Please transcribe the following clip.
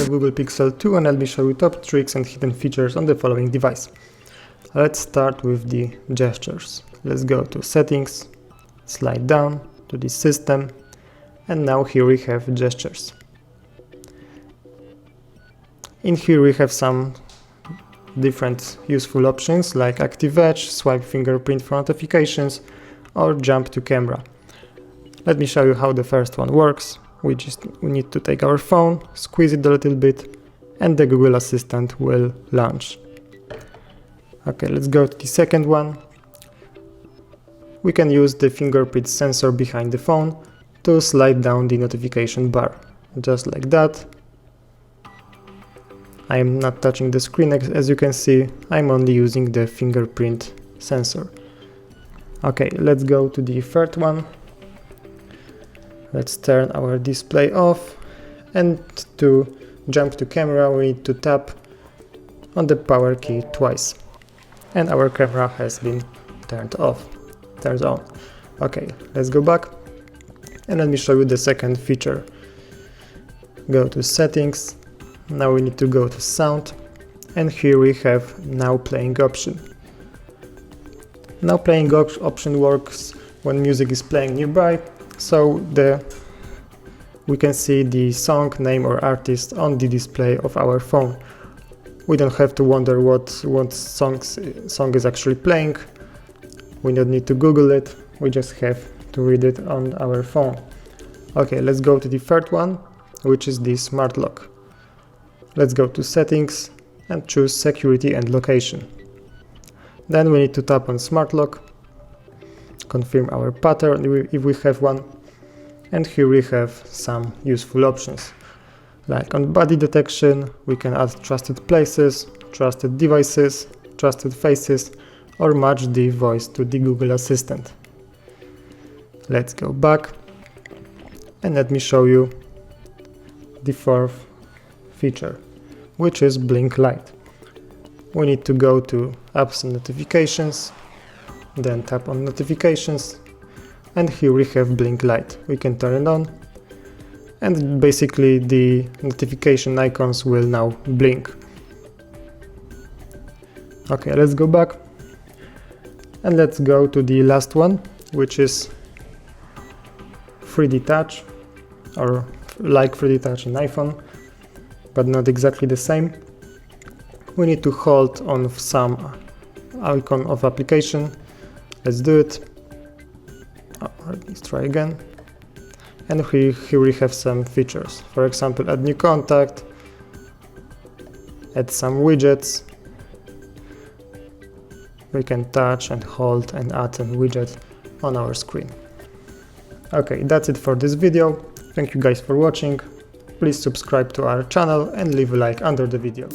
Google Pixel 2 and let me show you top tricks and hidden features on the following device. Let's start with the gestures. Let's go to settings, slide down to the system, and now here we have gestures. In here we have some different useful options like active edge, swipe fingerprint for notifications, or jump to camera. Let me show you how the first one works. We need to take our phone, squeeze it a little bit, and the Google Assistant will launch. Okay, let's go to the second one. We can use the fingerprint sensor behind the phone to slide down the notification bar, just like that. I am not touching the screen, as you can see, I'm only using the fingerprint sensor. Okay, let's go to the third one. Let's turn our display off, and to jump to camera we need to tap on the power key twice, and our camera has been turned on. Okay, let's go back and let me show you the second feature. Go to settings, now we need to go to sound, and here we have now playing option. Now playing option works when music is playing nearby, so we can see the song name or artist on the display of our phone. We don't have to wonder what song is actually playing. We don't need to Google it, we just have to read it on our phone. Okay, let's go to the third one, which is the smart lock. Let's go to settings and choose security and location. Then we need to tap on smart lock, confirm our pattern if we have one, and here we have some useful options. Like on body detection, we can add trusted places, trusted devices, trusted faces, or match the voice to the Google Assistant. Let's go back and let me show you the fourth feature, which is blink light. We need to go to apps and notifications, then tap on notifications, and here we have blink light. We can turn it on, and basically the notification icons will now blink. Okay, let's go back and let's go to the last one, which is 3D touch, or like 3D touch in iPhone, but not exactly the same. We need to hold on some icon of application. Let's do it. Let's try again. And here we have some features. For example, add new contact, add some widgets. We can touch and hold and add a widget on our screen. Okay, that's it for this video. Thank you guys for watching. Please subscribe to our channel and leave a like under the video.